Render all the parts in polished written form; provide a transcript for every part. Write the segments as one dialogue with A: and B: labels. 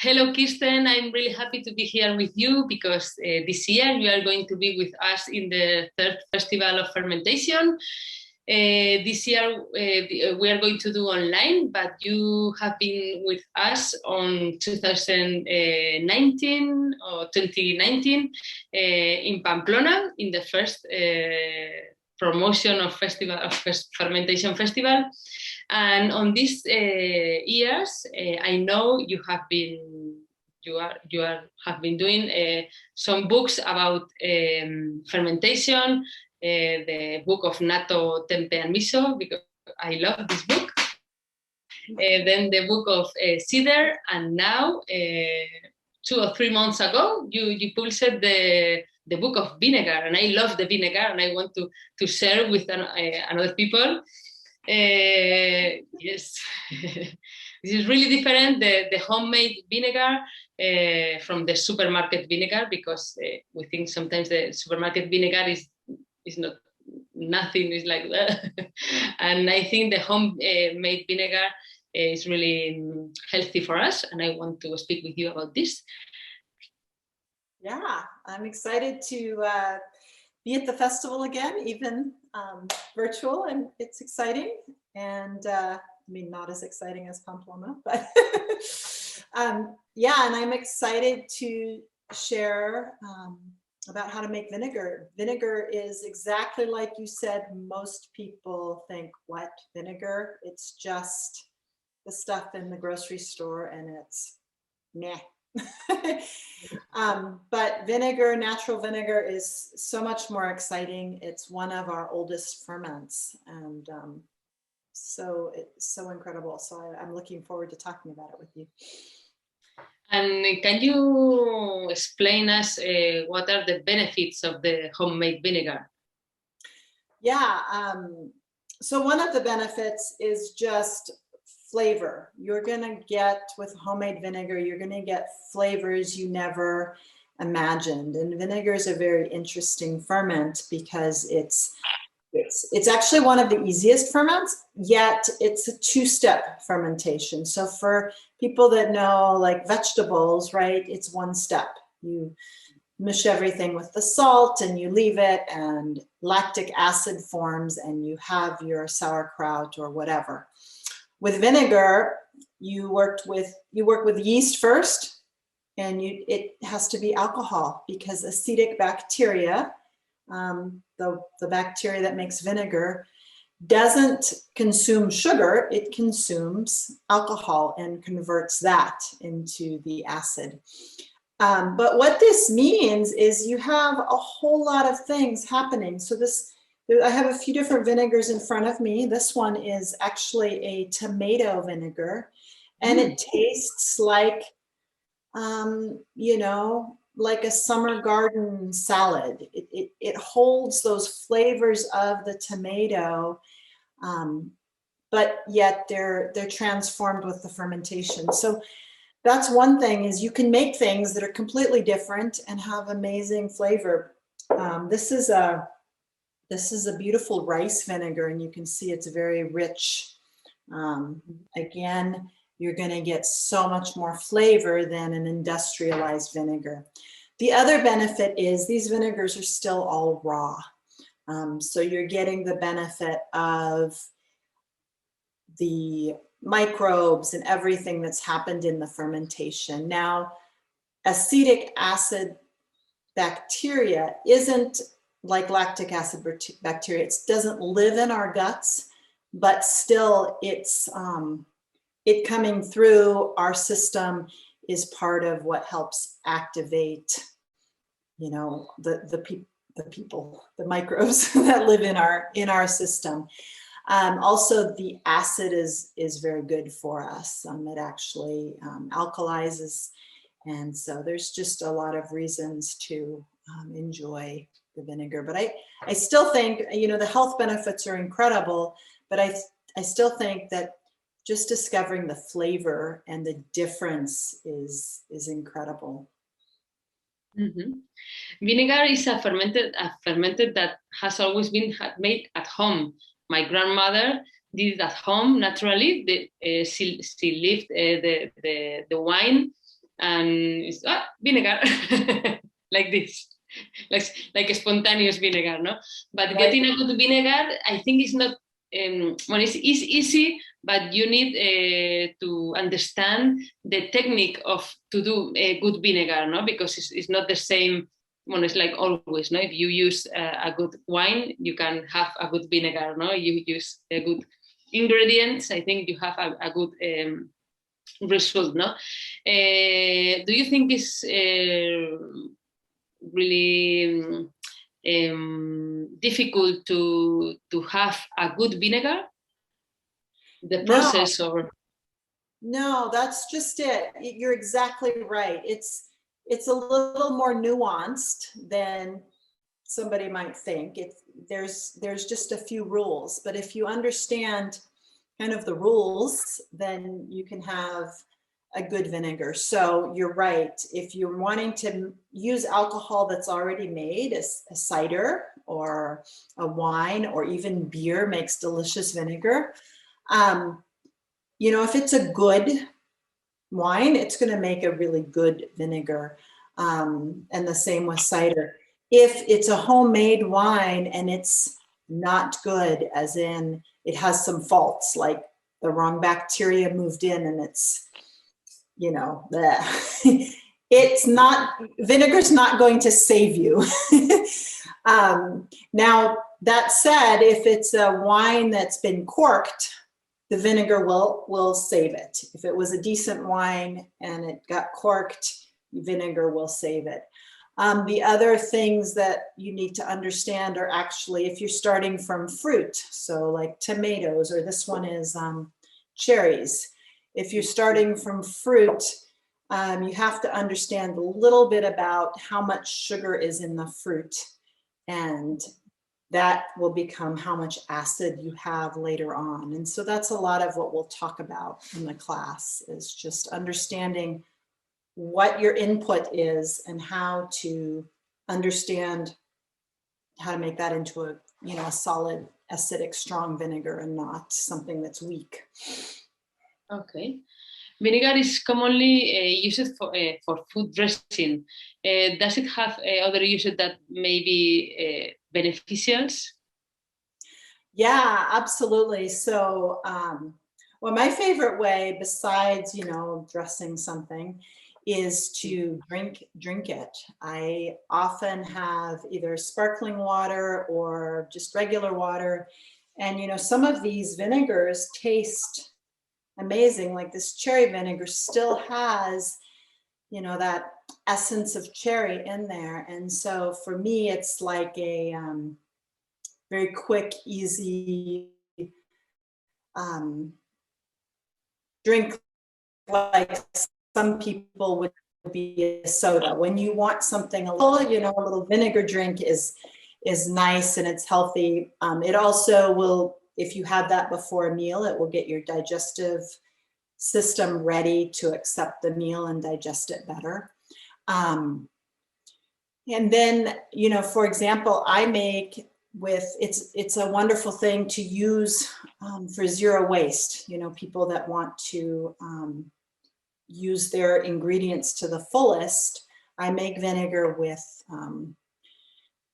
A: Hello, Kirsten. I'm really happy to be here with you because this year you are going to be with us in the III Festival of Fermentation. This year we are going to do online, but you have been with us on 2019 or 2019 in Pamplona in the first promotion of Fermentation Festival. And on these years, I know you have been doing some books about fermentation. The book of Natto, Tempe and Miso, because I love this book. Then the book of cider, and now 2 or 3 months ago, you published the book of vinegar, and I love the vinegar, and I want to share with another people. Yes, this is really different, the homemade vinegar from the supermarket vinegar, because we think sometimes the supermarket vinegar is not nothing, is like that. And I think the homemade vinegar is really healthy for us, and I want to speak with you about this.
B: Yeah, I'm excited to be at the festival again, even virtual, and it's exciting. And I mean, not as exciting as Pamplona, but yeah, and I'm excited to share about how to make vinegar. Vinegar is exactly like you said. Most people think, what, vinegar? It's just the stuff in the grocery store, and it's meh. But vinegar, natural vinegar, is so much more exciting. It's one of our oldest ferments, and so it's so incredible. So I'm looking forward to talking about it with you.
A: And can you explain us what are the benefits of the homemade vinegar?
B: Yeah, so one of the benefits is just flavor. You're going to get, with homemade vinegar, you're going to get flavors you never imagined. And vinegar is a very interesting ferment because it's actually one of the easiest ferments, yet it's a 2-step fermentation. So for people that know, like vegetables, right, it's 1 step. You mush everything with the salt and you leave it, and lactic acid forms and you have your sauerkraut or whatever. With vinegar, you work with yeast first, and it has to be alcohol, because acetic bacteria, the bacteria that makes vinegar, doesn't consume sugar. It consumes alcohol and converts that into the acid. But what this means is you have a whole lot of things happening. So I have a few different vinegars in front of me. This one is actually a tomato vinegar, and it tastes like, you know, like a summer garden salad. It holds those flavors of the tomato, but yet they're transformed with the fermentation. So that's one thing, is you can make things that are completely different and have amazing flavor. This is a beautiful rice vinegar, and you can see it's very rich. Again, you're going to get so much more flavor than an industrialized vinegar. The other benefit is these vinegars are still all raw. So you're getting the benefit of the microbes and everything that's happened in the fermentation. Now, acetic acid bacteria isn't like lactic acid bacteria. It doesn't live in our guts, but still it's it coming through our system is part of what helps activate, you know, the people, the microbes that live in our system. Also, the acid is very good for us. It actually alkalizes, and so there's just a lot of reasons to enjoy the vinegar. But I still think, you know, the health benefits are incredible, but I still think that just discovering the flavor and the difference is incredible.
A: Mm-hmm. Vinegar is a fermented that has always been made at home. My grandmother did it at home naturally. She lived the wine and it's vinegar, like this, like a spontaneous vinegar, no? But getting a good vinegar, I think, is not. Well, it's easy, but you need to understand the technique of to do a good vinegar, no? Because it's not the same. Well, it's like always, no? If you use a good wine, you can have a good vinegar, no? You use a good ingredients, I think you have a good result, no? Do you think it's really difficult to have a good vinegar? The process, or
B: no, that's just it. You're exactly right. It's a little more nuanced than somebody might think. There's just a few rules, but if you understand kind of the rules, then you can have a good vinegar. So you're right. If you're wanting to use alcohol that's already made, a cider or a wine or even beer makes delicious vinegar. You know, if it's a good wine, it's going to make a really good vinegar. And the same with cider. If it's a homemade wine and it's not good, as in it has some faults, like the wrong bacteria moved in and it's, you know, it's not, vinegar's not going to save you. Now, that said, if it's a wine that's been corked, the vinegar will save it. If it was a decent wine and it got corked, vinegar will save it. The other things that you need to understand are actually if you're starting from fruit, so like tomatoes, or this one is cherries. If you're starting from fruit, you have to understand a little bit about how much sugar is in the fruit, and that will become how much acid you have later on. And so that's a lot of what we'll talk about in the class, is just understanding what your input is and how to understand how to make that into a, you know, a solid acidic strong vinegar and not something that's weak.
A: Okay. Vinegar is commonly used for food dressing. Does it have other uses that may be beneficial?
B: Yeah, absolutely. So, well, my favorite way, besides, you know, dressing something, is to drink it. I often have either sparkling water or just regular water. And, you know, some of these vinegars taste amazing. Like this cherry vinegar still has, you know, that essence of cherry in there. And so for me, it's like a very quick, easy drink, like some people would be a soda. When you want something a little, you know, a little vinegar drink is nice and it's healthy. It also will, if you have that before a meal, it will get your digestive system ready to accept the meal and digest it better. And then, you know, for example, I make with, it's a wonderful thing to use for zero waste. You know, people that want to use their ingredients to the fullest, I make vinegar with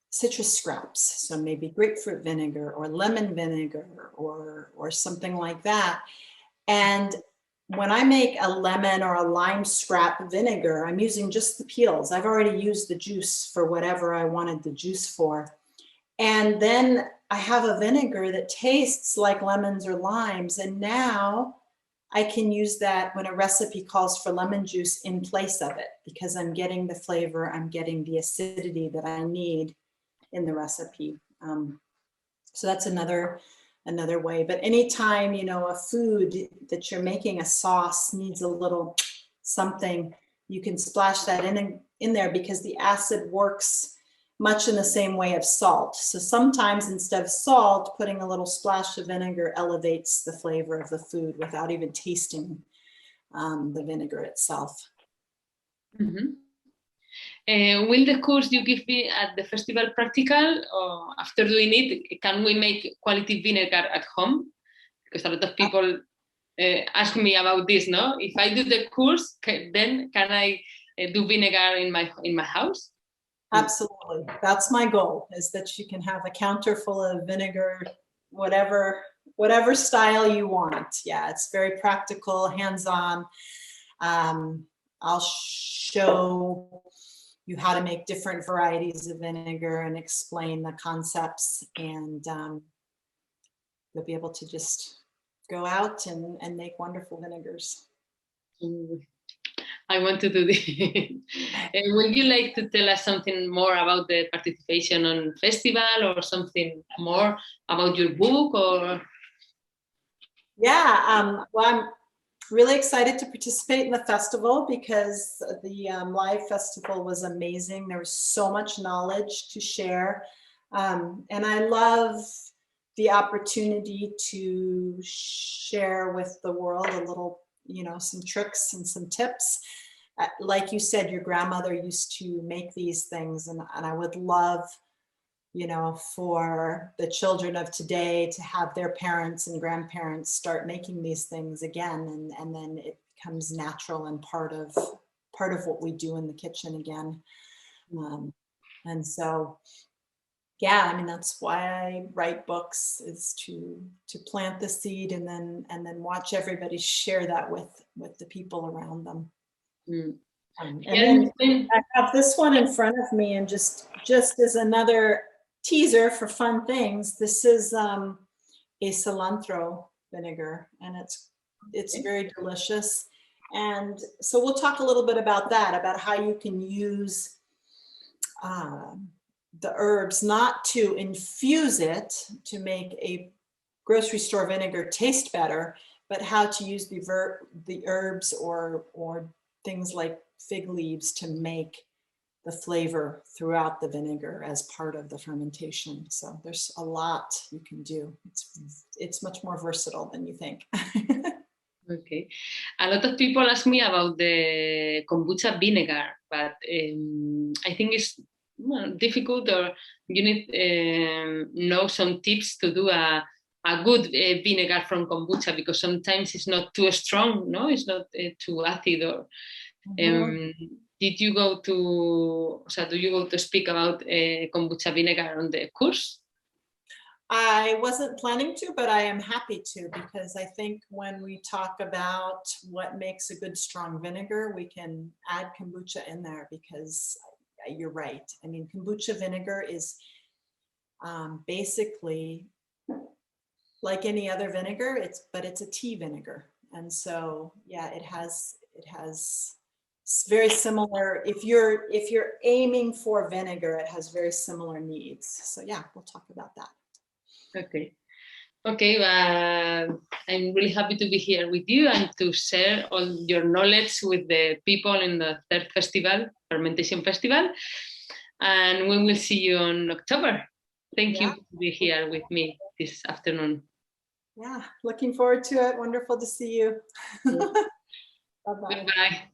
B: citrus scraps. So maybe grapefruit vinegar or lemon vinegar or something like that. And when I make a lemon or a lime scrap vinegar, I'm using just the peels. I've already used the juice for whatever I wanted the juice for. And then I have a vinegar that tastes like lemons or limes. And now I can use that when a recipe calls for lemon juice in place of it, because I'm getting the flavor, I'm getting the acidity that I need in the recipe. So that's another way. But anytime, you know, a food that you're making a sauce needs a little something, you can splash that in there, because the acid works much in the same way of salt. So sometimes instead of salt, putting a little splash of vinegar elevates the flavor of the food without even tasting the vinegar itself.
A: Mm-hmm. Will the course you give me at the festival practical, or after doing it, can we make quality vinegar at home? Because a lot of people ask me about this, no? If I do the course, then can I do vinegar in my house?
B: Absolutely. That's my goal, is that you can have a counter full of vinegar, whatever style you want. Yeah, it's very practical, hands-on. I'll show you how to make different varieties of vinegar and explain the concepts, and you'll be able to just go out and make wonderful vinegars.
A: I want to do this. Would you like to tell us something more about the participation on festival, or something more about your book? Or
B: yeah, well, I'm really excited to participate in the festival, because the live festival was amazing. There was so much knowledge to share, and I love the opportunity to share with the world a little, some tricks and some tips. Like you said, your grandmother used to make these things, and I would love, for the children of today to have their parents and grandparents start making these things again, and then it becomes natural and part of what we do in the kitchen again. And so, yeah, I mean, that's why I write books, is to plant the seed and then watch everybody share that with the people around them. And then I have this one in front of me, and just as another teaser for fun things, this is a cilantro vinegar, and it's very delicious. And so we'll talk a little bit about that, about how you can use the herbs, not to infuse it to make a grocery store vinegar taste better, but how to use the herbs or things like fig leaves to make the flavor throughout the vinegar as part of the fermentation. So there's a lot you can do. It's much more versatile than you think.
A: Okay. A lot of people ask me about the kombucha vinegar, but I think it's difficult, or you need know some tips to do a good vinegar from kombucha, because sometimes it's not too strong, no? It's not too acid, or do you go to speak about kombucha vinegar on the course?
B: I wasn't planning to, but I am happy to, because I think when we talk about what makes a good strong vinegar, we can add kombucha in there, because you're right. I mean, kombucha vinegar is basically like any other vinegar, but it's a tea vinegar. And so, yeah, it has very similar, if you're aiming for vinegar, it has very similar needs. So yeah, we'll talk about that.
A: Okay, I'm really happy to be here with you and to share all your knowledge with the people in the third festival, Fermentation Festival. And we will see you in October. Thank you to be here with me this afternoon.
B: Yeah, looking forward to it. Wonderful to see you. Bye-bye.
A: Goodbye.